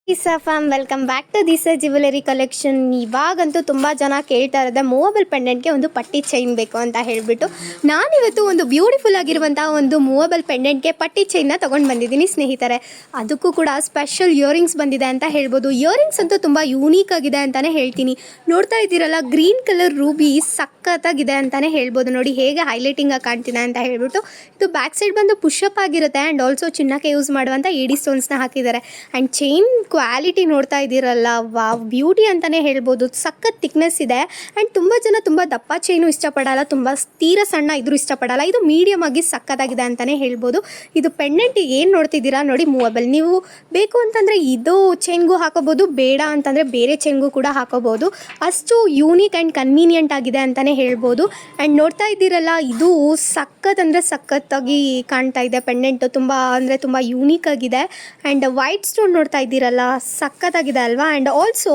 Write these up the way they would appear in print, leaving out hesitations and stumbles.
Fam welcome back to this jewellery collection. ಇವಾಗಂತೂ ತುಂಬ ಜನ ಕೇಳ್ತಾ ಇರೋದೆ ಮೂವಬಲ್ ಪೆಂಡೆಂಟ್ಗೆ ಒಂದು ಪಟ್ಟಿ ಚೈನ್ ಬೇಕು ಅಂತ ಹೇಳಿಬಿಟ್ಟು ನಾನಿವತ್ತು ಒಂದು ಬ್ಯೂಟಿಫುಲ್ ಆಗಿರುವಂಥ ಒಂದು ಮೂವಬಲ್ ಪೆಂಡೆಂಟ್ಗೆ ಪಟ್ಟಿ ಚೈನ್ನ ತೊಗೊಂಡು ಬಂದಿದ್ದೀನಿ ಸ್ನೇಹಿತರೆ. ಅದಕ್ಕೂ ಕೂಡ ಸ್ಪೆಷಲ್ ಇಯರಿಂಗ್ಸ್ ಬಂದಿದೆ ಅಂತ ಹೇಳ್ಬೋದು. ಇಯರಿಂಗ್ಸ್ ಅಂತೂ ತುಂಬ ಯೂನೀಕ್ ಆಗಿದೆ ಅಂತಲೇ ಹೇಳ್ತೀನಿ. ನೋಡ್ತಾ ಇದ್ದೀರಲ್ಲ, ಗ್ರೀನ್ ಕಲರ್ ರೂಬಿ ಸಖತ್ತಾಗಿದೆ ಅಂತಲೇ ಹೇಳ್ಬೋದು. ನೋಡಿ ಹೇಗೆ ಹೈಲೈಟಿಂಗ್ ಆಗಿ ಕಾಣ್ತಿದೆ ಅಂತ ಹೇಳ್ಬಿಟ್ಟು. ಇದು ಬ್ಯಾಕ್ ಸೈಡ್ ಬಂದು ಪುಷಪ್ ಆಗಿರುತ್ತೆ ಆ್ಯಂಡ್ ಆಲ್ಸೋ ಚಿನ್ನಕ್ಕೆ ಯೂಸ್ ಮಾಡುವಂಥ ಎಡಿ ಸ್ಟೋನ್ಸ್ನ ಹಾಕಿದ್ದಾರೆ. ಆ್ಯಂಡ್ ಚೈನ್ ಕ್ವಾಲಿಟಿ ನೋಡ್ತಾ ಇದ್ದೀರಲ್ಲ, ವಾವ್, ಬ್ಯೂಟಿ ಅಂತಲೇ ಹೇಳ್ಬೋದು. ಸಖತ್ ಥಿಕ್ನೆಸ್ ಇದೆ ಆ್ಯಂಡ್ ತುಂಬ ಜನ ತುಂಬ ದಪ್ಪ ಚೈನು ಇಷ್ಟಪಡಲ್ಲ, ತುಂಬ ತೀರ ಸಣ್ಣ ಇದ್ರೂ ಇಷ್ಟಪಡಲ್ಲ. ಇದು ಮೀಡಿಯಮ್ ಆಗಿ ಸಖತ್ತಾಗಿದೆ ಅಂತಲೇ ಹೇಳ್ಬೋದು. ಇದು ಪೆಂಡೆಂಟಿಗೆ ಏನು ನೋಡ್ತಿದ್ದೀರಾ ನೋಡಿ, ಮೂವಬಲ್. ನೀವು ಬೇಕು ಅಂತಂದರೆ ಇದು ಚೈನ್ಗೂ ಹಾಕೋಬೋದು, ಬೇಡ ಅಂತಂದರೆ ಬೇರೆ ಚೈನ್ಗೂ ಕೂಡ ಹಾಕೋಬೋದು. ಅಷ್ಟು ಯೂನಿಕ್ ಆ್ಯಂಡ್ ಕನ್ವೀನಿಯೆಂಟ್ ಆಗಿದೆ ಅಂತಲೇ ಹೇಳ್ಬೋದು. ಆ್ಯಂಡ್ ನೋಡ್ತಾ ಇದ್ದೀರಲ್ಲ, ಇದು ಸಖತ್ ಅಂದರೆ ಸಖತ್ತಾಗಿ ಕಾಣ್ತಾ ಇದೆ. ಪೆಂಡೆಂಟು ತುಂಬ ಅಂದರೆ ತುಂಬ ಯೂನಿಕ್ ಆಗಿದೆ. ಆ್ಯಂಡ್ ವೈಟ್ ಸ್ಟೋನ್ ನೋಡ್ತಾ ಇದ್ದೀರಲ್ಲ, ಸಖತ್ತಾಗಿದೆ ಅಲ್ವಾ. ಆ್ಯಂಡ್ ಆಲ್ಸೋ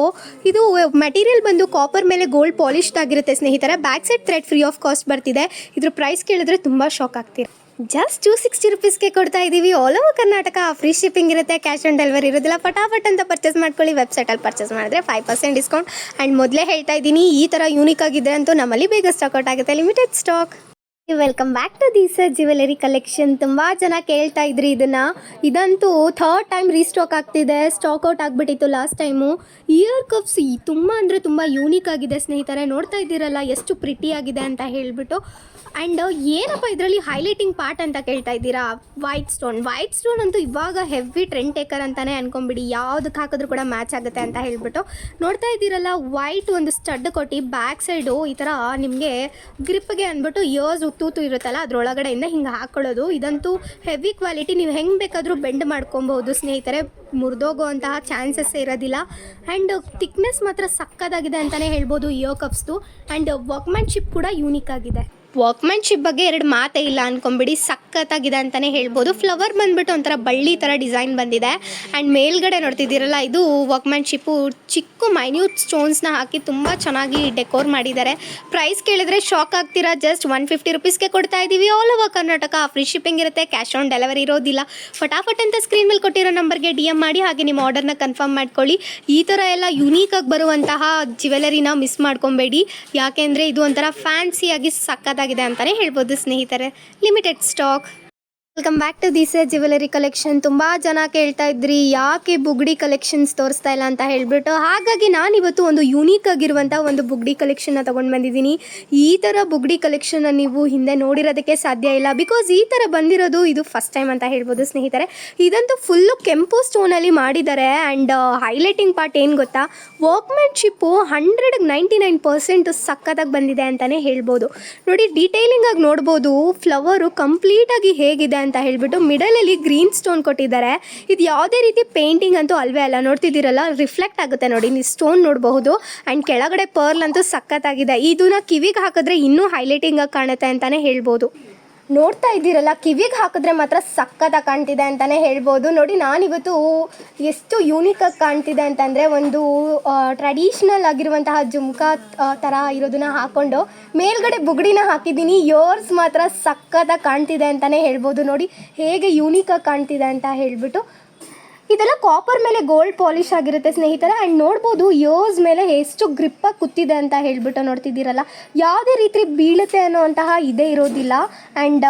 ಇದು ಮೆಟೀರಿಯಲ್ ಬಂದು ಕಾಪರ್ ಮೇಲೆ ಗೋಲ್ಡ್ ಪಾಲಿಶ್ಡ್ ಆಗಿರುತ್ತೆ ಸ್ನೇಹಿತರೆ. Back side thread free of cost ಬರ್ತಿದೆ. ಇದ್ರ ಪ್ರೈಸ್ ಕೇಳಿದ್ರೆ ತುಂಬ ಶಾಕ್ ಆಗ್ತೀರಾ. ಜಸ್ಟ್ 260 ರುಪೀಸ್ಗೆ ಕೊಡ್ತಾ ಇದ್ದೀವಿ. All over Karnataka free shipping ಇರುತ್ತೆ, ಕ್ಯಾಶ್ ಆನ್ ಡೆಲಿವರಿ ಇರೋದಿಲ್ಲ. ಫಟಾಫಟ್ ಅಂತ ಪರ್ಚೇಸ್ ಮಾಡ್ಕೊಳ್ಳಿ. ವೆಬ್ಸೈಟಲ್ಲಿ ಪರ್ಚೇಸ್ ಮಾಡಿದ್ರೆ 5% ಡಿಸ್ಕೌಂಟ್. ಆ್ಯಂಡ್ ಮೊದಲೇ ಹೇಳ್ತಾ ಇದ್ದೀನಿ, ಈ ಥರ ಯೂನಿಕ್ ಆಗಿದೆ ಅಂತೂ ನಮ್ಮಲ್ಲಿ ಬೇಗ ಸ್ಟಾಕ್ ಆಗುತ್ತೆ, limited stock. Welcome back to this jewellery collection. ತುಂಬ ಜನ ಕೇಳ್ತಾ ಇದ್ರಿ ಇದನ್ನು. ಇದಂತೂ ಥರ್ಡ್ ಟೈಮ್ ರೀಸ್ಟಾಕ್ ಆಗ್ತಿದೆ. ಸ್ಟಾಕ್ ಔಟ್ ಆಗಿಬಿಟ್ಟಿತ್ತು ಲಾಸ್ಟ್ ಟೈಮು. ಇಯರ್ ಕಪ್ಸ್ ತುಂಬ ಅಂದರೆ ತುಂಬ ಯೂನಿಕ್ ಆಗಿದೆ ಸ್ನೇಹಿತರೆ. ನೋಡ್ತಾ ಇದ್ದೀರಲ್ಲ ಎಷ್ಟು ಪ್ರಿಟಿ ಆಗಿದೆ ಅಂತ ಹೇಳಿಬಿಟ್ಟು. ಆ್ಯಂಡ್ ಏನಪ್ಪ ಇದರಲ್ಲಿ ಹೈಲೈಟಿಂಗ್ ಪಾರ್ಟ್ ಅಂತ ಕೇಳ್ತಾ ಇದ್ದೀರಾ, ವೈಟ್ ಸ್ಟೋನ್ ಅಂತೂ ಇವಾಗ ಹೆವಿ ಟ್ರೆಂಡ್ ಟೇಕರ್ ಅಂತಲೇ ಅನ್ಕೊಂಬಿಡಿ. ಯಾವುದಕ್ಕೆ ಹಾಕಿದ್ರೂ ಕೂಡ ಮ್ಯಾಚ್ ಆಗುತ್ತೆ ಅಂತ ಹೇಳಿಬಿಟ್ಟು. ನೋಡ್ತಾ ಇದ್ದೀರಲ್ಲ, ವೈಟ್ ಒಂದು ಸ್ಟಡ್ ಕೊಟ್ಟು ಬ್ಯಾಕ್ ಸೈಡು ಈ ಥರ ನಿಮಗೆ ಗ್ರಿಪ್ಗೆ ಅಂದ್ಬಿಟ್ಟು ಇಯರ್ಸ್ ತೂತು ಇರುತ್ತಲ್ಲ ಅದರೊಳಗಡೆಯಿಂದ ಹಿಂಗೆ ಹಾಕ್ಕೊಳ್ಳೋದು. ಇದಂತೂ ಹೆವಿ ಕ್ವಾಲಿಟಿ. ನೀವು ಹೆಂಗೆ ಬೇಕಾದರೂ ಬೆಂಡ್ ಮಾಡ್ಕೊಬಹುದು ಸ್ನೇಹಿತರೆ, ಮುರಿದೋಗುವಂತಹ ಚಾನ್ಸಸ್ ಇರೋದಿಲ್ಲ. ಆ್ಯಂಡ್ ಥಿಕ್ನೆಸ್ ಮಾತ್ರ ಸಕ್ಕತ್ತಾಗಿದೆ ಅಂತಲೇ ಹೇಳ್ಬೋದು ಇಯರ್ ಕಪ್ಸ್ದು. ಆ್ಯಂಡ್ ವರ್ಕ್ಮ್ಯಾನ್ಶಿಪ್ ಕೂಡ ಯೂನಿಕ್ ಆಗಿದೆ. ವರ್ಕ್ಮ್ಯಾನ್ಶಿಪ್ ಬಗ್ಗೆ ಎರಡು ಮಾತೇ ಇಲ್ಲ ಅನ್ಕೊಂಬಿಡಿ, ಸಖತ್ತಾಗಿದೆ ಅಂತಲೇ ಹೇಳ್ಬೋದು. ಫ್ಲವರ್ ಬಂದುಬಿಟ್ಟು ಒಂಥರ ಬಳ್ಳಿ ಥರ ಡಿಸೈನ್ ಬಂದಿದೆ. ಆ್ಯಂಡ್ ಮೇಲ್ಗಡೆ ನೋಡ್ತಿದ್ದೀರಲ್ಲ, ಇದು ವರ್ಕ್ಮ್ಯಾನ್ಶಿಪ್ಪು ಚಿಕ್ಕ ಮೈನ್ಯೂಟ್ ಸ್ಟೋನ್ಸ್ನ ಹಾಕಿ ತುಂಬ ಚೆನ್ನಾಗಿ ಡೆಕೋರ್ ಮಾಡಿದ್ದಾರೆ. ಪ್ರೈಸ್ ಕೇಳಿದರೆ ಶಾಕ್ ಆಗ್ತೀರಾ. ಜಸ್ಟ್ 150 ರುಪೀಸ್ಗೆ ಕೊಡ್ತಾ ಇದ್ದೀವಿ. All over Karnataka free shipping ಇರುತ್ತೆ, ಕ್ಯಾಶ್ ಆನ್ ಡೆಲಿವರಿ ಇರೋದಿಲ್ಲ. ಫಟಾಫಟ್ ಅಂತ ಸ್ಕ್ರೀನ್ ಮೇಲೆ ಕೊಟ್ಟಿರೋ ನಂಬರ್ಗೆ DM ಮಾಡಿ, ಹಾಗೆ ನಿಮ್ಮ ಆರ್ಡರ್ನ ಕನ್ಫರ್ಮ್ ಮಾಡ್ಕೊಳ್ಳಿ. ಈ ಥರ ಎಲ್ಲ ಯುನೀಕಾಗಿ ಬರುವಂತಹ ಜ್ಯುವೆಲರಿನ ಮಿಸ್ ಮಾಡ್ಕೊಬೇಡಿ, ಯಾಕೆಂದರೆ ಇದು ಒಂಥರ ಫ್ಯಾನ್ಸಿಯಾಗಿ ಸಖತ್ತಾಗಿದೆ ಅಂತಲೇ ಹೇಳ್ಬೋದು ಸ್ನೇಹಿತರೆ. Limited stock. Welcome back to this jewellery collection. ತುಂಬ ಜನ ಕೇಳ್ತಾ ಇದ್ರಿ ಯಾಕೆ ಬುಗ್ಡಿ ಕಲೆಕ್ಷನ್ಸ್ ತೋರಿಸ್ತಾ ಇಲ್ಲ ಅಂತ ಹೇಳ್ಬಿಟ್ಟು. ಹಾಗಾಗಿ ನಾನಿವತ್ತು ಒಂದು ಯೂನೀಕ್ ಆಗಿರುವಂಥ ಒಂದು ಬುಗ್ಡಿ ಕಲೆಕ್ಷನ್ನ ತೊಗೊಂಡು ಬಂದಿದ್ದೀನಿ. ಈ ಥರ ಬುಗ್ಡಿ ಕಲೆಕ್ಷನ್ನ ನೀವು ಹಿಂದೆ ನೋಡಿರೋದಕ್ಕೆ ಸಾಧ್ಯ ಇಲ್ಲ, ಬಿಕಾಸ್ ಈ ಥರ ಬಂದಿರೋದು ಇದು ಫಸ್ಟ್ ಟೈಮ್ ಅಂತ ಹೇಳ್ಬೋದು ಸ್ನೇಹಿತರೆ. ಇದಂತೂ ಫುಲ್ಲು ಕೆಂಪು ಸ್ಟೋನಲ್ಲಿ ಮಾಡಿದ್ದಾರೆ. ಆ್ಯಂಡ್ ಹೈಲೈಟಿಂಗ್ ಪಾರ್ಟ್ ಏನು ಗೊತ್ತಾ, ವರ್ಕ್ಮ್ಯಾನ್ಶಿಪ್ಪು 199% ಸಕ್ಕತ್ತಾಗಿ ಬಂದಿದೆ ಅಂತಲೇ ಹೇಳ್ಬೋದು. ನೋಡಿ, ಡೀಟೇಲಿಂಗ್ ಆಗಿ ನೋಡ್ಬೋದು ಫ್ಲವರು ಕಂಪ್ಲೀಟಾಗಿ ಹೇಗಿದೆ ಅಂತ ಹೇಳ್ಬಿಟ್ಟು. ಮಿಡಲಲ್ಲಿ ಗ್ರೀನ್ ಸ್ಟೋನ್ ಕೊಟ್ಟಿದ್ದಾರೆ. ಇದು ಯಾವುದೇ ರೀತಿ ಪೇಂಟಿಂಗ್ ಅಂತೂ ಅಲ್ವೇ ಅಲ್ಲ. ನೋಡ್ತಿದ್ದೀರಲ್ಲ, ರಿಫ್ಲೆಕ್ಟ್ ಆಗುತ್ತೆ ನೋಡಿ, ನೀವು ಸ್ಟೋನ್ ನೋಡಬಹುದು. ಆ್ಯಂಡ್ ಕೆಳಗಡೆ ಪರ್ಲ್ ಅಂತೂ ಸಖತ್ತಾಗಿದೆ. ಇದನ್ನ ಕಿವಿಗೆ ಹಾಕಿದ್ರೆ ಇನ್ನೂ ಹೈಲೈಟಿಂಗ್ ಆಗಿ ಕಾಣುತ್ತೆ ಅಂತಲೇ ಹೇಳ್ಬೋದು. ನೋಡ್ತಾ ಇದ್ದೀರಲ್ಲ, ಕಿವಿಗೆ ಹಾಕಿದ್ರೆ ಮಾತ್ರ ಸಖತ್ತಾಗಿ ಕಾಣ್ತಿದೆ ಅಂತಲೇ ಹೇಳ್ಬೋದು. ನೋಡಿ, ನಾನಿವತ್ತು ಎಷ್ಟು ಯೂನಿಕಾಗಿ ಕಾಣ್ತಿದೆ ಅಂತಂದರೆ, ಒಂದು ಟ್ರೆಡಿಷ್ನಲ್ ಆಗಿರುವಂತಹ ಜುಮ್ಕಾ ಥರ ಇರೋದನ್ನ ಹಾಕ್ಕೊಂಡು ಮೇಲ್ಗಡೆ ಬುಗ್ಡಿನ ಹಾಕಿದ್ದೀನಿ. ಇಯರ್ಸ್ ಮಾತ್ರ ಸಖತ್ತಾಗಿ ಕಾಣ್ತಿದೆ ಅಂತಲೇ ಹೇಳ್ಬೋದು. ನೋಡಿ ಹೇಗೆ ಯೂನಿಕಾಗಿ ಕಾಣ್ತಿದೆ ಅಂತ ಹೇಳ್ಬಿಟ್ಟು. ಇದೆಲ್ಲ ಕಾಪರ್ ಮೇಲೆ ಗೋಲ್ಡ್ ಪಾಲಿಶ್ ಆಗಿರುತ್ತೆ ಸ್ನೇಹಿತರೆ. ಆ್ಯಂಡ್ ನೋಡ್ಬೋದು ಇಯರ್ಸ್ ಮೇಲೆ ಎಷ್ಟು ಗ್ರಿಪ್ಪಾಗಿ ಕೂತಿದೆ ಅಂತ ಹೇಳ್ಬಿಟ್ಟು. ನೋಡ್ತಿದ್ದೀರಲ್ಲ, ಯಾವುದೇ ರೀತಿ ಬೀಳುತ್ತೆ ಅನ್ನೋವಂತಹ ಇದೇ ಇರೋದಿಲ್ಲ. ಆ್ಯಂಡ್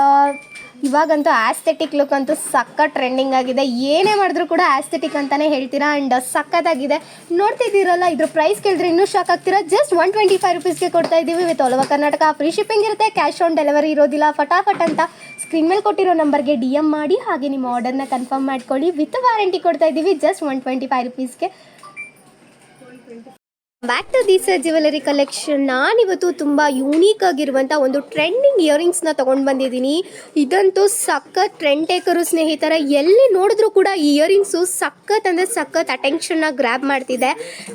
ಇವಾಗಂತೂ ಆಸ್ಥೆಟಿಕ್ ಲುಕ್ ಅಂತೂ ಸಖತ್ ಟ್ರೆಂಡಿಂಗ್ ಆಗಿದೆ. ಏನೇ ಮಾಡಿದ್ರು ಕೂಡ ಆಸ್ಥೆಟಿಕ್ ಅಂತಲೇ ಹೇಳ್ತೀರಾ. ಆ್ಯಂಡ್ ಸಖತ್ತಾಗಿದೆ. ನೋಡ್ತಿದ್ದೀರಲ್ಲ, ಇದ್ರ ಪ್ರೈಸ್ ಕೇಳಿದ್ರೆ ಇನ್ನೂ ಶಾಕ್ ಆಗ್ತೀರಾ. ಜಸ್ಟ್ 125 ರುಪೀಸ್ಗೆ ಕೊಡ್ತಾ ಇದ್ದೀವಿ. With all over Karnataka free shipping ಇರುತ್ತೆ, ಕ್ಯಾಶ್ ಆನ್ ಡೆಲಿವರಿ ಇರೋದಿಲ್ಲ. ಫಟಾಫಟ್ ಅಂತ ಸ್ಕ್ರೀನ್ ಮೇಲೆ ಕೊಟ್ಟಿರೋ ನಂಬರ್ಗೆ DM ಮಾಡಿ, ಹಾಗೆ ನಿಮ್ಮ ಆರ್ಡರ್ನ ಕನ್ಫರ್ಮ್ ಮಾಡ್ಕೊಳ್ಳಿ. ವಿತ್ ವಾರಂಟಿ ಕೊಡ್ತಾ ಇದ್ದೀವಿ ಜಸ್ಟ್ 125 ರುಪೀಸ್ಗೆ. Back to this jewellery collection. ನಾನಿವತ್ತು ತುಂಬ ಯೂನೀಕ್ ಆಗಿರುವಂಥ ಒಂದು ಟ್ರೆಂಡಿಂಗ್ ಇಯರಿಂಗ್ಸ್ನ ತೊಗೊಂಡು ಬಂದಿದ್ದೀನಿ. ಇದಂತೂ ಸಖತ್ ಟ್ರೆಂಡ್ ಟೇಕರು ಸ್ನೇಹಿತರೆ. ಎಲ್ಲಿ ನೋಡಿದ್ರೂ ಕೂಡ ಈ ಇಯರಿಂಗ್ಸು ಸಖತ್ ಅಂದರೆ ಸಖತ್ ಅಟೆನ್ಷನ್ನ ಗ್ರ್ಯಾಬ್ ಮಾಡ್ತಿದೆ.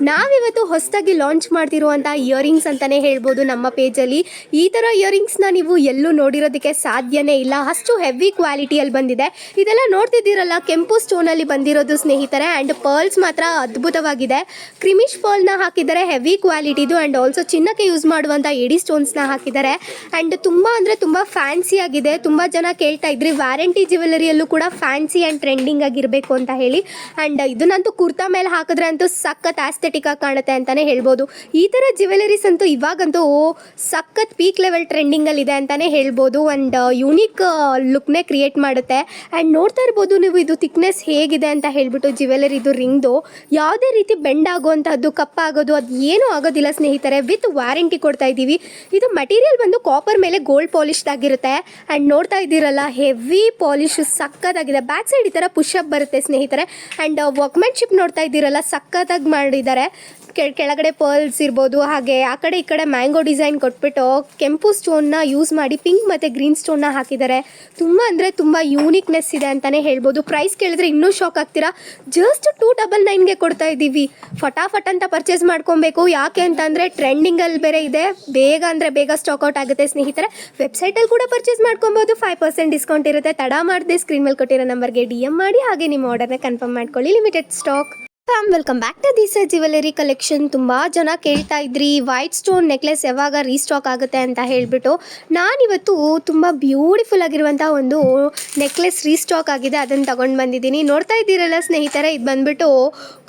ನಾವಿವತ್ತು ಹೊಸದಾಗಿ ಲಾಂಚ್ ಮಾಡ್ತಿರುವಂಥ ಇಯರಿಂಗ್ಸ್ ಅಂತಲೇ ಹೇಳ್ಬೋದು ನಮ್ಮ ಪೇಜಲ್ಲಿ. ಈ ಥರ ಇಯರಿಂಗ್ಸ್ನ ನೀವು ಎಲ್ಲೂ ನೋಡಿರೋದಕ್ಕೆ ಸಾಧ್ಯನೇ ಇಲ್ಲ, ಅಷ್ಟು ಹೆವಿ ಕ್ವಾಲಿಟಿಯಲ್ಲಿ ಬಂದಿದೆ. ಇದೆಲ್ಲ ನೋಡ್ತಿದ್ದೀರಲ್ಲ, ಕೆಂಪು ಸ್ಟೋನಲ್ಲಿ ಬಂದಿರೋದು ಸ್ನೇಹಿತರೆ. ಆ್ಯಂಡ್ ಪರ್ಲ್ಸ್ ಮಾತ್ರ ಅದ್ಭುತವಾಗಿದೆ. ಕ್ರಿಮಿಶ್ ಪರ್ಲ್ನ ಹಾಕಿದ್ದಾರೆ. ಹಾಕಿದ್ದಾರೆ ಹೆವಿ ಕ್ವಾಲಿಟಿದು ಆ್ಯಂಡ್ ಆಲ್ಸೋ ಚಿನ್ನಕ್ಕೆ ಯೂಸ್ ಮಾಡುವಂಥ ಎಡಿ ಸ್ಟೋನ್ಸ್ನ ಹಾಕಿದ್ದಾರೆ. ಆ್ಯಂಡ್ ತುಂಬ ಅಂದರೆ ತುಂಬ ಫ್ಯಾನ್ಸಿ ಆಗಿದೆ. ತುಂಬ ಜನ ಕೇಳ್ತಾ ಇದ್ರಿ ವ್ಯಾರಂಟಿ ಜ್ಯುವೆಲರಿಯಲ್ಲೂ ಕೂಡ ಫ್ಯಾನ್ಸಿ ಆ್ಯಂಡ್ ಟ್ರೆಂಡಿಂಗ್ ಆಗಿರಬೇಕು ಅಂತ ಹೇಳಿ. ಆ್ಯಂಡ್ ಇದನ್ನಂತೂ ಕುರ್ತಾ ಮೇಲೆ ಹಾಕಿದ್ರೆ ಅಂತೂ ಸಖತ್ ಆಸ್ಥೆಟಿಕ್ ಆಗಿ ಕಾಣುತ್ತೆ ಅಂತಲೇ ಹೇಳ್ಬೋದು. ಈ ಥರ ಜ್ಯುವೆಲರೀಸ್ ಅಂತೂ ಇವಾಗಂತೂ ಸಖತ್ ಪೀಕ್ ಲೆವೆಲ್ ಟ್ರೆಂಡಿಂಗಲ್ಲಿದೆ ಅಂತಲೇ ಹೇಳ್ಬೋದು. ಆ್ಯಂಡ್ ಯೂನಿಕ್ ಲುಕ್ನೇ ಕ್ರಿಯೇಟ್ ಮಾಡುತ್ತೆ. ಆ್ಯಂಡ್ ನೋಡ್ತಾ ಇರ್ಬೋದು ನೀವು ಇದು ಥಿಕ್ನೆಸ್ ಹೇಗಿದೆ ಅಂತ ಹೇಳ್ಬಿಟ್ಟು ಜ್ಯುವೆಲರಿದು ರಿಂಗ್ದು ಯಾವುದೇ ರೀತಿ ಬೆಂಡ್ ಆಗುವಂಥದ್ದು ಕಪ್ಪಾಗೋದು ಅದು ಏನೂ ಆಗೋದಿಲ್ಲ ಸ್ನೇಹಿತರೆ. ವಿತ್ ವಾರಂಟಿ ಕೊಡ್ತಾ ಇದ್ದೀವಿ. ಇದು ಮಟೀರಿಯಲ್ ಬಂದು ಕಾಪರ್ ಮೇಲೆ ಗೋಲ್ಡ್ ಪಾಲಿಶ್ಡ್ ಆಗಿರುತ್ತೆ. ಆ್ಯಂಡ್ ನೋಡ್ತಾ ಇದ್ದೀರಲ್ಲ ಹೆವಿ ಪಾಲಿಶ್ ಸಕ್ಕತ್ತಾಗಿದೆ. ಬ್ಯಾಕ್ ಸೈಡ್ ಈ ಥರ ಪುಷಪ್ ಬರುತ್ತೆ ಸ್ನೇಹಿತರೆ. ಆ್ಯಂಡ್ ವರ್ಕ್ಮೆನ್ಶಿಪ್ ನೋಡ್ತಾ ಇದ್ದೀರಲ್ಲ ಸಕ್ಕತ್ತಾಗಿ ಮಾಡಿದ್ದಾರೆ. ಕೆಳಗಡೆ ಪರ್ಲ್ಸ್ ಇರ್ಬೋದು, ಹಾಗೆ ಆ ಕಡೆ ಈ ಕಡೆ ಮ್ಯಾಂಗೋ ಡಿಸೈನ್ ಕೊಟ್ಬಿಟ್ಟು ಕೆಂಪು ಸ್ಟೋನ್ನ ಯೂಸ್ ಮಾಡಿ ಪಿಂಕ್ ಮತ್ತು ಗ್ರೀನ್ ಸ್ಟೋನ್ನ ಹಾಕಿದ್ದಾರೆ. ತುಂಬ ಅಂದರೆ ತುಂಬ ಯೂನಿಕ್ನೆಸ್ ಇದೆ ಅಂತಲೇ ಹೇಳ್ಬೋದು. ಪ್ರೈಸ್ ಕೇಳಿದ್ರೆ ಇನ್ನೂ ಶಾಕ್ ಆಗ್ತೀರಾ. ಜಸ್ಟ್ 299ಗೆ ಕೊಡ್ತಾ ಇದ್ದೀವಿ. ಫಟಾಫಟ್ ಅಂತ ಪರ್ಚೇಸ್ ಮಾಡ್ಕೊಬೇಕು. ಯಾಕೆ ಅಂತಂದರೆ ಟ್ರೆಂಡಿಂಗಲ್ಲಿ ಬೇರೆ ಇದೆ. ಬೇಗ ಅಂದರೆ ಬೇಗ ಸ್ಟಾಕ್ಔಟ್ ಆಗುತ್ತೆ ಸ್ನೇಹಿತರೆ. ವೆಬ್ಸೈಟಲ್ಲಿ ಕೂಡ ಪರ್ಚೇಸ್ ಮಾಡ್ಕೊಬೋದು. 5% ಡಿಸ್ಕೌಂಟ್ ಇರುತ್ತೆ. ತಡ ಮಾಡದೆ ಸ್ಕ್ರೀನ್ ಮೇಲೆ ಕೊಟ್ಟಿರೋ ನಂಬರ್ಗೆ DM ಮಾಡಿ ಹಾಗೆ ನಿಮ್ಮ ಆರ್ಡರ್ನ ಕನ್ಫರ್ಮ್ ಮಾಡ್ಕೊಳ್ಳಿ. Limited stock. Welcome back to this jewellery collection. ತುಂಬ ಜನ ಕೇಳ್ತಾ ಇದ್ರಿ ವೈಟ್ ಸ್ಟೋನ್ ನೆಕ್ಲೆಸ್ ಯಾವಾಗ ರೀಸ್ಟಾಕ್ ಆಗುತ್ತೆ ಅಂತ ಹೇಳಿಬಿಟ್ಟು. ನಾನಿವತ್ತು ತುಂಬ ಬ್ಯೂಟಿಫುಲ್ ಆಗಿರುವಂಥ ಒಂದು ನೆಕ್ಲೆಸ್ ರೀಸ್ಟಾಕ್ ಆಗಿದೆ, ಅದನ್ನು ತಗೊಂಡು ಬಂದಿದ್ದೀನಿ. ನೋಡ್ತಾ ಇದ್ದೀರಲ್ಲ ಸ್ನೇಹಿತರೆ, ಇದು ಬಂದುಬಿಟ್ಟು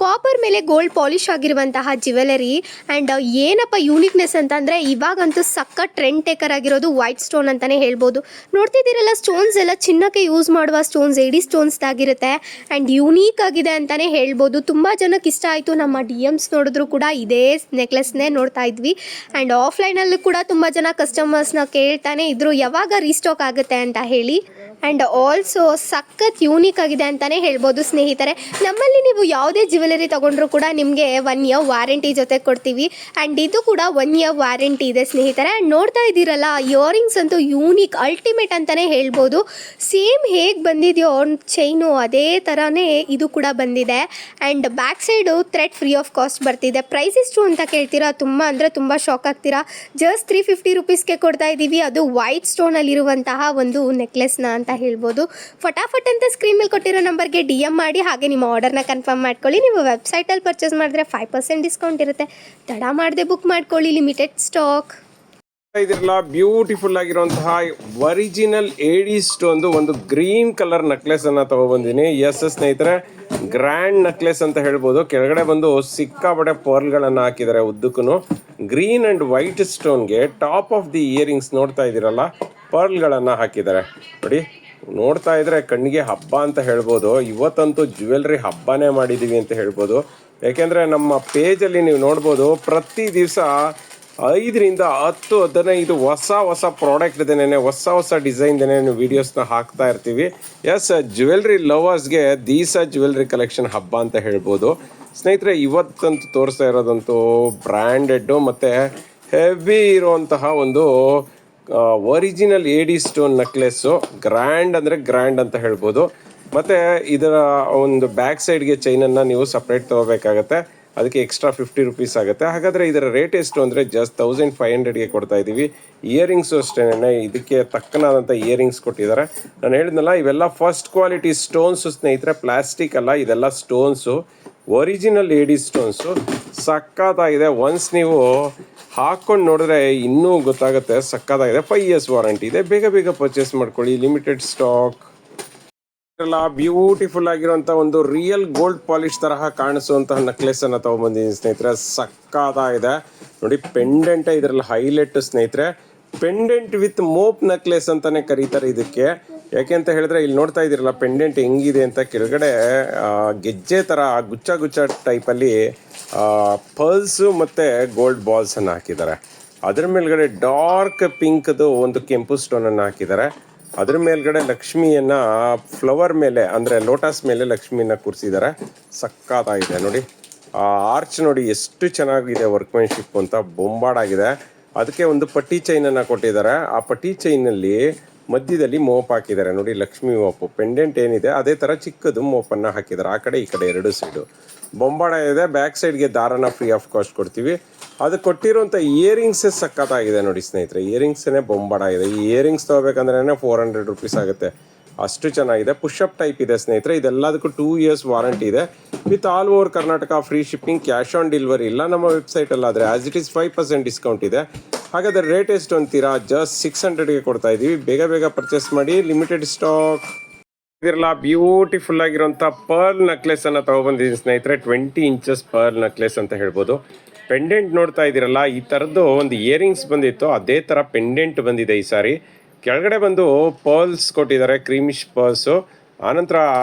ಕಾಪರ್ ಮೇಲೆ ಗೋಲ್ಡ್ ಪಾಲಿಶ್ ಆಗಿರುವಂತಹ ಜ್ಯುವೆಲರಿ. ಆ್ಯಂಡ್ ಏನಪ್ಪ ಯೂನಿಕ್ನೆಸ್ ಅಂತಂದರೆ ಇವಾಗಂತೂ ಸಕ್ಕ ಟ್ರೆಂಡ್ ಟೇಕರ್ ಆಗಿರೋದು ವೈಟ್ ಸ್ಟೋನ್ ಅಂತಲೇ ಹೇಳ್ಬೋದು. ನೋಡ್ತಿದ್ದೀರಲ್ಲ ಸ್ಟೋನ್ಸ್ ಎಲ್ಲ ಚಿನ್ನಕ್ಕೆ ಯೂಸ್ ಮಾಡುವ ಸ್ಟೋನ್ಸ್, ಎಡಿ ಸ್ಟೋನ್ಸ್ ಆಗಿರುತ್ತೆ. ಆ್ಯಂಡ್ ಯೂನೀಕ್ ಆಗಿದೆ ಅಂತಲೇ ಹೇಳ್ಬೋದು. ತುಂಬ ಜನಕ್ಕೆ ಇಷ್ಟ ಆಯಿತು. ನಮ್ಮ DMs ನೋಡಿದ್ರು ಕೂಡ ಇದೇ ನೆಕ್ಲೆಸ್ನೇ ನೋಡ್ತಾ ಇದ್ವಿ. ಆ್ಯಂಡ್ ಆಫ್ಲೈನಲ್ಲೂ ಕೂಡ ತುಂಬ ಜನ ಕಸ್ಟಮರ್ಸ್ನ ಕೇಳ್ತಾನೆ ಇದ್ರು ಯಾವಾಗ ರೀಸ್ಟಾಕ್ ಆಗುತ್ತೆ ಅಂತ ಹೇಳಿ. ಆ್ಯಂಡ್ ಆಲ್ಸೋ ಸಖತ್ ಯೂನಿಕ್ ಆಗಿದೆ ಅಂತಲೇ ಹೇಳ್ಬೋದು ಸ್ನೇಹಿತರೆ. ನಮ್ಮಲ್ಲಿ ನೀವು ಯಾವುದೇ ಜ್ಯುವೆಲರಿ ತೊಗೊಂಡ್ರು ಕೂಡ ನಿಮಗೆ 1 ಇಯರ್ ವಾರಂಟಿ ಜೊತೆ ಕೊಡ್ತೀವಿ. ಆ್ಯಂಡ್ ಇದು ಕೂಡ 1 ಇಯರ್ ವಾರಂಟಿ ಇದೆ ಸ್ನೇಹಿತರೆ. ಆ್ಯಂಡ್ ನೋಡ್ತಾ ಇದ್ದೀರಲ್ಲ ಇಯರಿಂಗ್ಸ್ ಅಂತೂ ಯೂನಿಕ್ ಅಲ್ಟಿಮೇಟ್ ಅಂತಲೇ ಹೇಳ್ಬೋದು. ಸೇಮ್ ಹೇಗೆ ಬಂದಿದೆಯೋ ಚೈನು ಅದೇ ಥರನೇ ಇದು ಕೂಡ ಬಂದಿದೆ. And back side thread free of cost ಬರ್ತಿದೆ. ಪ್ರೈಸ್ ಎಷ್ಟು ಅಂತ ಕೇಳ್ತೀರಾ, ತುಂಬ ಅಂದರೆ ತುಂಬ ಶಾಕ್ ಆಗ್ತೀರಾ. ಜಸ್ಟ್ 350 ರುಪೀಸ್ಗೆ ಕೊಡ್ತಾ ಇದ್ದೀವಿ. ಅದು ವೈಟ್ ಸ್ಟೋನಲ್ಲಿರುವಂತಹ ಒಂದು ನೆಕ್ಲೆಸ್ನ ಅಂತ ಹೇಳ್ಬೋದು. ಫಟಾಫಟ್ ಅಂತ ಸ್ಕ್ರೀನ್ ಮೇಲೆ ಕೊಟ್ಟಿರೋ ನಂಬರ್ಗೆ DM ಮಾಡಿ ಹಾಗೆ ನಿಮ್ಮ ಆರ್ಡರ್ನ ಕನ್ಫರ್ಮ್ ಮಾಡ್ಕೊಳ್ಳಿ. ನೀವು ವೆಬ್ಸೈಟಲ್ಲಿ ಪರ್ಚೇಸ್ ಮಾಡಿದ್ರೆ 5% ಡಿಸ್ಕೌಂಟ್ ಇರುತ್ತೆ. ತಡ ಮಾಡದೆ ಬುಕ್ ಮಾಡ್ಕೊಳ್ಳಿ. Limited stock. ಇದಿರಲ್ಲ ಬ್ಯೂಟಿಫುಲ್ ಆಗಿರುವಂತಹ ಒರಿಜಿನಲ್ ಏಡಿ ಸ್ಟೋನ್ದು ಒಂದು ಗ್ರೀನ್ ಕಲರ್ ನೆಕ್ಲೆಸ್ ಅನ್ನ ತಗೊಬಂದಿನಿ. ಎಸ್ ಸ್ನೇಹಿತರೆ, ಗ್ರ್ಯಾಂಡ್ ನೆಕ್ಲೆಸ್ ಅಂತ ಹೇಳ್ಬೋದು. ಕೆಳಗಡೆ ಬಂದು ಸಿಕ್ಕಾಪಟ್ಟೆ ಪರ್ಲ್ಗಳನ್ನ ಹಾಕಿದ್ದಾರೆ ಉದ್ದಕ್ಕೂ. ಗ್ರೀನ್ ಅಂಡ್ ವೈಟ್ ಸ್ಟೋನ್ಗೆ ಟಾಪ್ ಆಫ್ ದಿ ಇಯರಿಂಗ್ಸ್ ನೋಡ್ತಾ ಇದ್ದೀರಲ್ಲ ಪರ್ಲ್ಗಳನ್ನ ಹಾಕಿದ್ದಾರೆ ನೋಡಿ. ನೋಡ್ತಾ ಇದ್ರೆ ಕಣ್ಣಿಗೆ ಹಬ್ಬ ಅಂತ ಹೇಳ್ಬೋದು. ಇವತ್ತಂತೂ ಜ್ಯುವೆಲ್ರಿ ಹಬ್ಬನೇ ಮಾಡಿದ್ದೀವಿ ಅಂತ ಹೇಳ್ಬೋದು. ಯಾಕೆಂದರೆ ನಮ್ಮ ಪೇಜಲ್ಲಿ ನೀವು ನೋಡ್ಬೋದು ಪ್ರತಿ ದಿವಸ 5 ರಿಂದ 10 15 ಹೊಸ ಪ್ರಾಡಕ್ಟ್ದೇನೆ ಹೊಸ ಡಿಸೈನ್ದೇನೆ ವೀಡಿಯೋಸ್ನ ಹಾಕ್ತಾ ಇರ್ತೀವಿ. ಎಸ್, ಜ್ಯುವೆಲ್ರಿ ಲವರ್ಸ್ಗೆ ದೀಸ ಜ್ಯುವೆಲ್ರಿ ಕಲೆಕ್ಷನ್ ಹಬ್ಬ ಅಂತ ಹೇಳ್ಬೋದು ಸ್ನೇಹಿತರೆ. ಇವತ್ತಂತೂ ತೋರಿಸ್ತಾ ಇರೋದಂತೂ ಬ್ರ್ಯಾಂಡೆಡ್ಡು ಮತ್ತು ಹೆವಿ ಇರುವಂತಹ ಒಂದು ಒರಿಜಿನಲ್ ಏಡಿ ಸ್ಟೋನ್ ನೆಕ್ಲೆಸ್ಸು. ಗ್ರ್ಯಾಂಡ್ ಅಂದರೆ ಗ್ರ್ಯಾಂಡ್ ಅಂತ ಹೇಳ್ಬೋದು. ಮತ್ತು ಇದರ ಒಂದು ಬ್ಯಾಕ್ ಸೈಡ್ಗೆ ಚೈನನ್ನು ನೀವು ಸಪ್ರೇಟ್ ತೊಗೋಬೇಕಾಗತ್ತೆ. ಅದಕ್ಕೆ ಎಕ್ಸ್ಟ್ರಾ 50 ರುಪೀಸ್ ಆಗುತ್ತೆ. ಹಾಗಾದರೆ ಇದರ ರೇಟ್ ಎಷ್ಟು ಅಂದರೆ ಜಸ್ಟ್ 1500ಗೆ ಕೊಡ್ತಾ ಇದ್ದೀವಿ. ಇಯರಿಂಗ್ಸು ಅಷ್ಟೇ, ಇದಕ್ಕೆ ತಕ್ಕನಾದಂಥ ಇಯರಿಂಗ್ಸ್ ಕೊಟ್ಟಿದ್ದಾರೆ. ನಾನು ಹೇಳಿದ್ನಲ್ಲ ಇವೆಲ್ಲ ಫಸ್ಟ್ ಕ್ವಾಲಿಟಿ ಸ್ಟೋನ್ಸು ಸ್ನೇಹಿತರೆ, ಪ್ಲಾಸ್ಟಿಕ್ ಅಲ್ಲ, ಇದೆಲ್ಲ ಸ್ಟೋನ್ಸು, ಒರಿಜಿನಲ್ ಏಡಿ ಸ್ಟೋನ್ಸು. ಸಕ್ಕತ್ತಾಗಿದೆ. ಒನ್ಸ್ ನೀವು ಹಾಕ್ಕೊಂಡು ನೋಡಿದ್ರೆ ಇನ್ನೂ ಗೊತ್ತಾಗುತ್ತೆ. ಸಕ್ಕತ್ತಾಗಿದೆ. 5 ಇಯರ್ಸ್ ವಾರಂಟಿ ಇದೆ. ಬೇಗ ಪರ್ಚೇಸ್ ಮಾಡ್ಕೊಳ್ಳಿ. Limited stock. ಎಲ್ಲ ಬ್ಯೂಟಿಫುಲ್ ಆಗಿರುವಂಥ ಒಂದು ರಿಯಲ್ ಗೋಲ್ಡ್ ಪಾಲಿಶ್ ತರಹ ಕಾಣಿಸುವಂತಹ ನೆಕ್ಲೆಸ್ ಅನ್ನು ತಗೊಂಡ್ಬಂದಿದ್ದೀನಿ ಸ್ನೇಹಿತರೆ. ಸಕ್ಕತ್ತಾಗಿದೆ ನೋಡಿ. ಪೆಂಡೆಂಟ್ ಇದರಲ್ಲಿ ಹೈಲೈಟ್ ಸ್ನೇಹಿತರೆ. ಪೆಂಡೆಂಟ್ ವಿತ್ ಮೋಪ್ ನೆಕ್ಲೆಸ್ ಅಂತಾನೆ ಕರೀತಾರೆ ಇದಕ್ಕೆ. ಯಾಕೆ ಅಂತ ಹೇಳಿದ್ರೆ ಇಲ್ಲಿ ನೋಡ್ತಾ ಇದ್ದೀರಲ್ಲ ಪೆಂಡೆಂಟ್ ಹೆಂಗಿದೆ ಅಂತ. ಕೆಳಗಡೆ ಗೆಜ್ಜೆ ಥರ ಗುಚ್ಚ ಟೈಪಲ್ಲಿ ಪರ್ಲ್ಸು ಮತ್ತು ಗೋಲ್ಡ್ ಬಾಲ್ಸನ್ನು ಹಾಕಿದ್ದಾರೆ. ಅದ್ರ ಮೇಲ್ಗಡೆ ಡಾರ್ಕ್ ಪಿಂಕ್ದು ಒಂದು ಕೆಂಪು ಸ್ಟೋನನ್ನು ಹಾಕಿದ್ದಾರೆ. ಅದ್ರ ಮೇಲ್ಗಡೆ ಲಕ್ಷ್ಮಿಯನ್ನು ಫ್ಲವರ್ ಮೇಲೆ ಅಂದರೆ ಲೋಟಸ್ ಮೇಲೆ ಲಕ್ಷ್ಮಿಯನ್ನು ಕೂರಿಸಿದ್ದಾರೆ. ಸಕ್ಕತ್ತಾಗಿದೆ ನೋಡಿ. ಆರ್ಚ್ ನೋಡಿ ಎಷ್ಟು ಚೆನ್ನಾಗಿದೆ ವರ್ಕ್ಮೆನ್ಶಿಪ್ ಅಂತ, ಬೊಂಬಾಡಾಗಿದೆ. ಅದಕ್ಕೆ ಒಂದು ಪಟ್ಟಿ ಚೈನನ್ನು ಕೊಟ್ಟಿದ್ದಾರೆ. ಆ ಪಟ್ಟಿ ಚೈನಲ್ಲಿ ಮಧ್ಯದಲ್ಲಿ ಮೋಪ್ ಹಾಕಿದ್ದಾರೆ ನೋಡಿ, ಲಕ್ಷ್ಮಿ ಮೋಪು. ಪೆಂಡೆಂಟ್ ಏನಿದೆ ಅದೇ ಥರ ಚಿಕ್ಕದು ಮೋಪನ್ನು ಹಾಕಿದ್ದಾರೆ. ಆ ಕಡೆ ಈ ಕಡೆ 2 ಸೈಡು ಬೊಂಬಾಡ ಇದೆ. ಬ್ಯಾಕ್ ಸೈಡ್ಗೆ ದಾರನ ಫ್ರೀ ಆಫ್ ಕಾಸ್ಟ್ ಕೊಡ್ತೀವಿ. ಅದು ಕೊಟ್ಟಿರುವಂಥ ಇಯರಿಂಗ್ಸೇ ಸಕ್ಕತ್ತಾಗಿದೆ ನೋಡಿ ಸ್ನೇಹಿತರೆ. ಇಯರಿಂಗ್ಸೇ ಬೊಂಬಾಡ ಇದೆ. ಈ ಇಯರಿಂಗ್ಸ್ ತೊಗೋಬೇಕಂದ್ರೆ 400 ರುಪೀಸ್ ಆಗುತ್ತೆ. ಅಷ್ಟು ಚೆನ್ನಾಗಿದೆ. ಪುಷಪ್ ಟೈಪ್ ಇದೆ ಸ್ನೇಹಿತರೆ. ಇದೆಲ್ಲದಕ್ಕೂ 2 years ವಾರಂಟಿ ಇದೆ with all over Karnataka free shipping, cash on delivery ಇಲ್ಲ. ನಮ್ಮ ವೆಬ್ಸೈಟಲ್ಲಾದರೆ ಆ್ಯಸ್ ಇಟ್ ಈಸ್ 5% ಡಿಸ್ಕೌಂಟ್ ಇದೆ. ಹಾಗಾದರೆ ರೇಟ್ ಎಷ್ಟು ಅಂತೀರಾ? ಜಸ್ಟ್ 600ಗೆ ಕೊಡ್ತಾ ಇದ್ದೀವಿ. ಬೇಗ ಪರ್ಚೇಸ್ ಮಾಡಿ, ಲಿಮಿಟೆಡ್ ಸ್ಟಾಕ್. ಇದಿರಲ್ಲ ಬ್ಯೂಟಿಫುಲ್ ಆಗಿರುವಂಥ ಪರ್ಲ್ ನೆಕ್ಲೆಸ್ ಅನ್ನು ತಗೊಬಂದಿದ್ದೀನಿ ಸ್ನೇಹಿತರೆ. 20 inches ಪರ್ಲ್ ನೆಕ್ಲೆಸ್ ಅಂತ ಹೇಳ್ಬೋದು. ಪೆಂಡೆಂಟ್ ನೋಡ್ತಾ ಇದ್ದೀರಲ್ಲ, ಈ ಥರದ್ದು ಒಂದು ಇಯರಿಂಗ್ಸ್ ಬಂದಿತ್ತು, ಅದೇ ಥರ ಪೆಂಡೆಂಟ್ ಬಂದಿದೆ ಈ ಸಾರಿ. ಕೆಳಗಡೆ ಬಂದು ಪರ್ಲ್ಸ್ ಕೊಟ್ಟಿದ್ದಾರೆ, ಕ್ರೀಮಿಶ್ ಪರ್ಲ್ಸು, ಆನಂತರ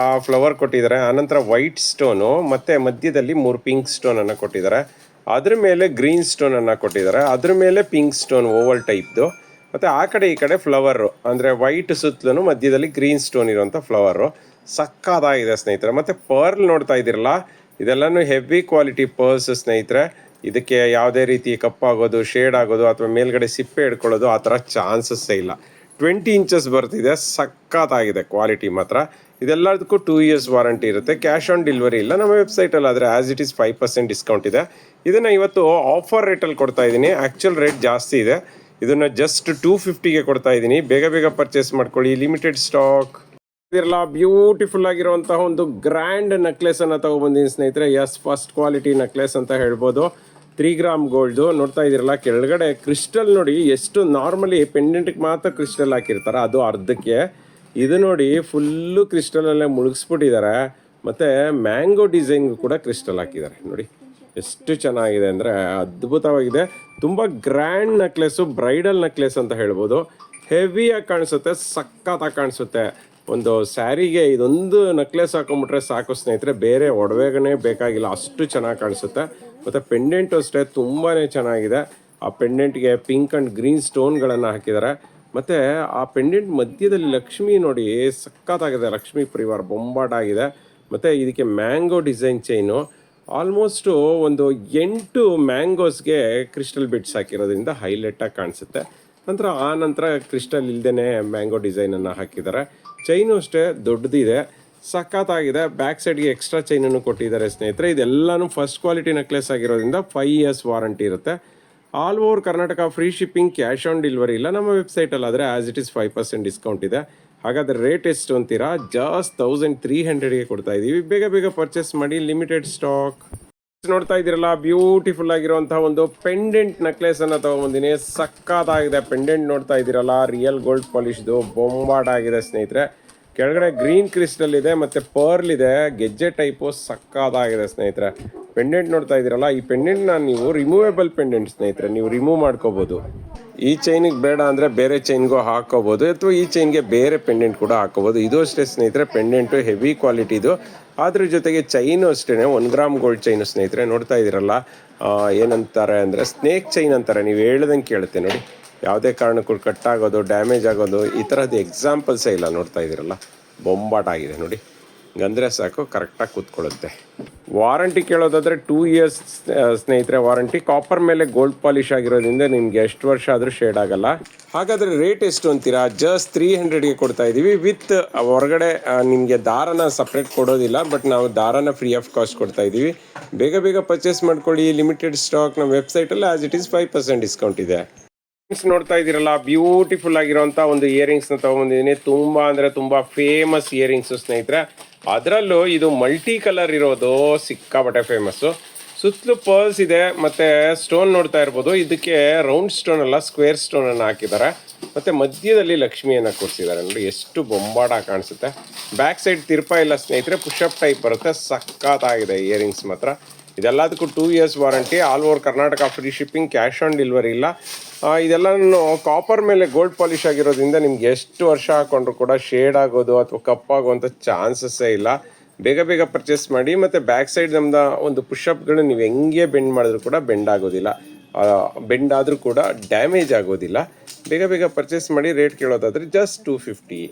ಫ್ಲವರ್ ಕೊಟ್ಟಿದ್ದಾರೆ, ಆನಂತರ ವೈಟ್ ಸ್ಟೋನು, ಮತ್ತು ಮಧ್ಯದಲ್ಲಿ 3 ಪಿಂಕ್ ಸ್ಟೋನನ್ನು ಕೊಟ್ಟಿದ್ದಾರೆ. ಅದ್ರ ಮೇಲೆ ಗ್ರೀನ್ ಸ್ಟೋನನ್ನು ಕೊಟ್ಟಿದ್ದಾರೆ, ಅದ್ರ ಮೇಲೆ ಪಿಂಕ್ ಸ್ಟೋನ್ ಓವಲ್ ಟೈಪ್ದು, ಮತ್ತು ಆ ಕಡೆ ಈ ಕಡೆ ಫ್ಲವರು ಅಂದರೆ ವೈಟ್ ಸುತ್ತಲೂ ಮಧ್ಯದಲ್ಲಿ ಗ್ರೀನ್ ಸ್ಟೋನ್ ಇರುವಂಥ ಫ್ಲವರು. ಸಕ್ಕತ್ತಾಗಿದೆ ಸ್ನೇಹಿತರೆ. ಮತ್ತು ಪರ್ಲ್ ನೋಡ್ತಾ ಇದ್ದೀರಲ್ಲ, ಇದೆಲ್ಲನೂ ಹೆವಿ ಕ್ವಾಲಿಟಿ ಪರ್ಲ್ಸ್ ಸ್ನೇಹಿತರೆ. ಇದಕ್ಕೆ ಯಾವುದೇ ರೀತಿ ಕಪ್ಪಾಗೋದು, ಶೇಡ್ ಆಗೋದು ಅಥವಾ ಮೇಲ್ಗಡೆ ಸಿಪ್ಪೆ ಹಿಡ್ಕೊಳ್ಳೋದು ಆ ಥರ ಚಾನ್ಸಸ್ಸೇ ಇಲ್ಲ. 20 inches ಬರ್ತಿದೆ. ಸಕ್ಕತ್ತಾಗಿದೆ ಕ್ವಾಲಿಟಿ ಮಾತ್ರ. ಇದೆಲ್ಲದಕ್ಕೂ 2 years ವಾರಂಟಿ ಇರುತ್ತೆ. ಕ್ಯಾಶ್ ಆನ್ ಡೆಲಿವರಿ ಇಲ್ಲ. ನಮ್ಮ ವೆಬ್ಸೈಟಲ್ಲಿ ಆದರೆ ಆ್ಯಸ್ ಇಟ್ ಈಸ್ 5% ಡಿಸ್ಕೌಂಟ್ ಇದೆ. ಇದನ್ನು ಇವತ್ತು ಆಫರ್ ರೇಟಲ್ಲಿ ಕೊಡ್ತಾ ಇದ್ದೀನಿ. ಆ್ಯಕ್ಚುಲ್ ರೇಟ್ ಜಾಸ್ತಿ ಇದೆ. ಇದನ್ನು ಜಸ್ಟ್ 250ಗೆ ಕೊಡ್ತಾ ಇದ್ದೀನಿ. ಬೇಗ ಪರ್ಚೇಸ್ ಮಾಡ್ಕೊಳ್ಳಿ, ಲಿಮಿಟೆಡ್ ಸ್ಟಾಕ್. ಇದಿರಲ್ಲ ಬ್ಯೂಟಿಫುಲ್ ಆಗಿರುವಂತಹ ಒಂದು ಗ್ರ್ಯಾಂಡ್ ನೆಕ್ಲೆಸನ್ನು ತೊಗೊಬಂದಿದ್ದೀನಿ ಸ್ನೇಹಿತರೆ. ಫಸ್ಟ್ ಕ್ವಾಲಿಟಿ ನೆಕ್ಲೆಸ್ ಅಂತ ಹೇಳ್ಬೋದು. 3 ಗ್ರಾಮ್ ಗೋಲ್ಡು ನೋಡ್ತಾ ಇದ್ದೀರಲ್ಲ. ಕೆಳಗಡೆ ಕ್ರಿಸ್ಟಲ್ ನೋಡಿ, ಎಷ್ಟು ನಾರ್ಮಲಿ ಪೆಂಡೆಂಟ್ಗೆ ಮಾತ್ರ ಕ್ರಿಸ್ಟಲ್ ಹಾಕಿರ್ತಾರೆ, ಅದು ಅರ್ಧಕ್ಕೆ. ಇದು ನೋಡಿ ಫುಲ್ಲು ಕ್ರಿಸ್ಟಲಲ್ಲೇ ಮುಳುಗಿಸ್ಬಿಟ್ಟಿದ್ದಾರೆ. ಮತ್ತು ಮ್ಯಾಂಗೋ ಡಿಸೈನ್ಗೂ ಕೂಡ ಕ್ರಿಸ್ಟಲ್ ಹಾಕಿದ್ದಾರೆ ನೋಡಿ. ಎಷ್ಟು ಚೆನ್ನಾಗಿದೆ ಅಂದರೆ ಅದ್ಭುತವಾಗಿದೆ. ತುಂಬ ಗ್ರ್ಯಾಂಡ್ ನೆಕ್ಲೆಸ್ಸು, ಬ್ರೈಡಲ್ ನೆಕ್ಲೆಸ್ ಅಂತ ಹೇಳ್ಬೋದು. ಹೆವಿಯಾಗಿ ಕಾಣಿಸುತ್ತೆ, ಸಖತ್ತಾಗಿ ಕಾಣಿಸುತ್ತೆ. ಒಂದು ಸ್ಯಾರಿಗೆ ಇದೊಂದು ನೆಕ್ಲೆಸ್ ಹಾಕೊಂಡ್ಬಿಟ್ರೆ ಸಾಕು ಸ್ನೇಹಿತರೆ, ಬೇರೆ ಒಡವೆಗೇ ಬೇಕಾಗಿಲ್ಲ, ಅಷ್ಟು ಚೆನ್ನಾಗಿ ಕಾಣಿಸುತ್ತೆ. ಮತ್ತು ಪೆಂಡೆಂಟು ಅಷ್ಟೇ ತುಂಬಾ ಚೆನ್ನಾಗಿದೆ. ಆ ಪೆಂಡೆಂಟ್ಗೆ ಪಿಂಕ್ ಆ್ಯಂಡ್ ಗ್ರೀನ್ ಸ್ಟೋನ್ಗಳನ್ನು ಹಾಕಿದ್ದಾರೆ. ಮತ್ತು ಆ ಪೆಂಡೆಂಟ್ ಮಧ್ಯದಲ್ಲಿ ಲಕ್ಷ್ಮಿ ನೋಡಿ ಸಖತ್ತಾಗಿದೆ, ಲಕ್ಷ್ಮೀ ಪರಿವಾರ ಬೊಂಬಾಟಾಗಿದೆ. ಮತ್ತು ಇದಕ್ಕೆ ಮ್ಯಾಂಗೋ ಡಿಸೈನ್ ಚೈನು, ಆಲ್ಮೋಸ್ಟು ಒಂದು 8 ಮ್ಯಾಂಗೋಸ್ಗೆ ಕ್ರಿಸ್ಟಲ್ ಬಿಟ್ಸ್ ಹಾಕಿರೋದ್ರಿಂದ ಹೈಲೈಟಾಗಿ ಕಾಣಿಸುತ್ತೆ. ನಂತರ ಕ್ರಿಸ್ಟಲ್ ಇಲ್ಲದೇ ಮ್ಯಾಂಗೋ ಡಿಸೈನನ್ನು ಹಾಕಿದ್ದಾರೆ. ಚೈನು ಅಷ್ಟೇ ದೊಡ್ಡದಿದೆ, ಸಖತ್ತಾಗಿದೆ. ಬ್ಯಾಕ್ ಸೈಡ್ಗೆ ಎಕ್ಸ್ಟ್ರಾ ಚೈನನ್ನು ಕೊಟ್ಟಿದ್ದಾರೆ ಸ್ನೇಹಿತರೆ. ಇದೆಲ್ಲನೂ ಫಸ್ಟ್ ಕ್ವಾಲಿಟಿ ನೆಕ್ಲೆಸ್ ಆಗಿರೋದ್ರಿಂದ 5 years ವಾರಂಟಿ ಇರುತ್ತೆ. All over Karnataka free shipping, cash on delivery ಇಲ್ಲ. ನಮ್ಮ ವೆಬ್ಸೈಟಲ್ಲಾದರೆ ಆ್ಯಸ್ ಇಟ್ ಈಸ್ 5% ಡಿಸ್ಕೌಂಟ್ ಇದೆ. ಹಾಗಾದರೆ ರೇಟ್ ಎಷ್ಟು ಅಂತೀರಾ? ಜಸ್ಟ್ 1300ಗೆ ಕೊಡ್ತಾ ಇದ್ದೀವಿ. ಬೇಗ ಪರ್ಚೇಸ್ ಮಾಡಿ, ಲಿಮಿಟೆಡ್ ಸ್ಟಾಕ್. ನೋಡ್ತಾ ಇದ್ದೀರಲ್ಲ ಬ್ಯೂಟಿಫುಲ್ ಆಗಿರುವಂತಹ ಒಂದು ಪೆಂಡೆಂಟ್ ನೆಕ್ಲೆಸನ್ನು ತೊಗೊಂಬಂದಿನಿ. ಸಕ್ಕತ್ತಾಗಿದೆ ಪೆಂಡೆಂಟ್ ನೋಡ್ತಾ ಇದ್ದೀರಲ್ಲ, ರಿಯಲ್ ಗೋಲ್ಡ್ ಪಾಲಿಶ್ದು ಬೊಂಬಾಟಾಗಿದೆ ಸ್ನೇಹಿತರೆ. ಕೆಳಗಡೆ ಗ್ರೀನ್ ಕ್ರಿಸ್ಟಲ್ ಇದೆ ಮತ್ತು ಪರ್ಲ್ ಇದೆ, ಗೆಜ್ಜೆ ಟೈಪು. ಸಕ್ಕತ್ತಾಗಿದೆ ಸ್ನೇಹಿತರೆ. ಪೆಂಡೆಂಟ್ ನೋಡ್ತಾ ಇದ್ದೀರಲ್ಲ, ಈ ಪೆಂಡೆಂಟ್ನ ನೀವು ರಿಮೂವೇಬಲ್ ಪೆಂಡೆಂಟ್ ಸ್ನೇಹಿತರೆ, ನೀವು ರಿಮೂವ್ ಮಾಡ್ಕೋಬೋದು. ಈ ಚೈನಿಗೆ ಬೇಡ ಅಂದರೆ ಬೇರೆ ಚೈನ್ಗೂ ಹಾಕೋಬೋದು, ಅಥವಾ ಈ ಚೈನ್ಗೆ ಬೇರೆ ಪೆಂಡೆಂಟ್ ಕೂಡ ಹಾಕೋಬೋದು. ಇದು ಅಷ್ಟೇ ಸ್ನೇಹಿತರೆ, ಪೆಂಡೆಂಟು ಹೆವಿ ಕ್ವಾಲಿಟಿದು. ಅದ್ರ ಜೊತೆಗೆ ಚೈನು ಅಷ್ಟೇ 1 ಗ್ರಾಮ್ ಗೋಲ್ಡ್ ಚೈನು ಸ್ನೇಹಿತರೆ. ನೋಡ್ತಾ ಇದ್ದೀರಲ್ಲ, ಏನಂತಾರೆ ಅಂದರೆ ಸ್ನೇಕ್ ಚೈನ್ ಅಂತಾರೆ. ನೀವು ಹೇಳ್ದಂಗೆ ಕೇಳುತ್ತೆ ನೋಡಿ, ಯಾವುದೇ ಕಾರಣಕ್ಕೂ ಕಟ್ಟಾಗೋದು, ಡ್ಯಾಮೇಜ್ ಆಗೋದು ಈ ಥರದ್ದು ಎಕ್ಸಾಂಪಲ್ಸೇ ಇಲ್ಲ. ನೋಡ್ತಾ ಇದ್ದೀರಲ್ಲ, ಬೊಂಬಾಟಾಗಿದೆ ನೋಡಿ. ಗಂದರೆ ಸಾಕು, ಕರೆಕ್ಟಾಗಿ ಕೂತ್ಕೊಳ್ಳುತ್ತೆ. ವಾರಂಟಿ ಕೇಳೋದಾದರೆ 2 years ಸ್ನೇಹಿತರೆ ವಾರಂಟಿ. ಕಾಪರ್ ಮೇಲೆ ಗೋಲ್ಡ್ ಪಾಲಿಶ್ ಆಗಿರೋದ್ರಿಂದ ನಿಮಗೆ ಎಷ್ಟು ವರ್ಷ ಆದರೂ ಶೇಡ್ ಆಗಲ್ಲ. ಹಾಗಾದರೆ ರೇಟ್ ಎಷ್ಟು ಅಂತೀರಾ? ಜಸ್ಟ್ 300ಗೆ ಕೊಡ್ತಾ ಇದ್ದೀವಿ. ವಿತ್ ಹೊರಗಡೆ ನಿಮಗೆ ದಾರನ ಸಪ್ರೇಟ್ ಕೊಡೋದಿಲ್ಲ, ಬಟ್ ನಾವು ದಾರನ ಫ್ರೀ ಆಫ್ ಕಾಸ್ಟ್ ಕೊಡ್ತಾ ಇದ್ದೀವಿ. ಬೇಗ ಪರ್ಚೇಸ್ ಮಾಡ್ಕೊಳ್ಳಿ, ಲಿಮಿಟೆಡ್ ಸ್ಟಾಕ್. ನಮ್ಮ ವೆಬ್ಸೈಟಲ್ಲಿ ಆ್ಯಸ್ ಇಟ್ ಈಸ್ 5% ಡಿಸ್ಕೌಂಟ್ ಇದೆ. ನೋಡ್ತಾ ಇದ್ದೀರಲ್ಲ, ಬ್ಯೂಟಿಫುಲ್ ಆಗಿರುವಂಥ ಒಂದು ಇಯರಿಂಗ್ಸ್ನ ತೊಗೊಂಬಂದಿದ್ದೀನಿ. ತುಂಬ ಅಂದರೆ ತುಂಬ ಫೇಮಸ್ ಇಯರಿಂಗ್ಸು ಸ್ನೇಹಿತರೆ. ಅದರಲ್ಲೂ ಇದು ಮಲ್ಟಿ ಕಲರ್ ಇರೋದು ಸಿಕ್ಕಾಪಟ್ಟೆ ಫೇಮಸ್ಸು. ಸುತ್ತಲೂ ಪರ್ಲ್ಸ್ ಇದೆ ಮತ್ತು ಸ್ಟೋನ್ ನೋಡ್ತಾ ಇರ್ಬೋದು. ಇದಕ್ಕೆ ರೌಂಡ್ ಸ್ಟೋನ್ ಅಲ್ಲ, ಸ್ಕ್ವೇರ್ ಸ್ಟೋನನ್ನು ಹಾಕಿದ್ದಾರೆ. ಮತ್ತು ಮಧ್ಯದಲ್ಲಿ ಲಕ್ಷ್ಮಿಯನ್ನು ಕೂರಿಸಿದ್ದಾರೆ ನೋಡಿ, ಎಷ್ಟು ಬೊಂಬಾಟ ಕಾಣಿಸುತ್ತೆ. ಬ್ಯಾಕ್ ಸೈಡ್ ತಿರ್ಪ ಇಲ್ಲ ಸ್ನೇಹಿತರೆ, ಪುಷಪ್ ಟೈಪ್ ಬರುತ್ತೆ. ಸಕ್ಕತ್ತಾಗಿದೆ ಇಯರಿಂಗ್ಸ್ ಮಾತ್ರ. ಇದೆಲ್ಲದಕ್ಕೂ 2 years warranty. All over Karnataka free shipping, cash on delivery ಇಲ್ಲ. ಇದೆಲ್ಲನೂ ಕಾಪರ್ ಮೇಲೆ ಗೋಲ್ಡ್ ಪಾಲಿಶ್ ಆಗಿರೋದ್ರಿಂದ ನಿಮ್ಗೆ ಎಷ್ಟು ವರ್ಷ ಹಾಕೊಂಡ್ರು ಕೂಡ ಶೇಡ್ ಆಗೋದು ಅಥವಾ ಕಪ್ಪಾಗುವಂಥ ಚಾನ್ಸಸ್ಸೇ ಇಲ್ಲ. ಬೇಗ ಪರ್ಚೇಸ್ ಮಾಡಿ. ಮತ್ತು ಬ್ಯಾಕ್ ಸೈಡ್ ನಮ್ದು ಒಂದು ಪುಷಪ್ಗಳು ನೀವು ಹೆಂಗೆ ಬೆಂಡ್ ಮಾಡಿದ್ರು ಕೂಡ ಬೆಂಡ್ ಆಗೋದಿಲ್ಲ, ಬೆಂಡ್ ಆದರೂ ಕೂಡ ಡ್ಯಾಮೇಜ್ ಆಗೋದಿಲ್ಲ. ಬೇಗ ಪರ್ಚೇಸ್ ಮಾಡಿ. ರೇಟ್ ಕೇಳೋದಾದರೆ ಜಸ್ಟ್ 250.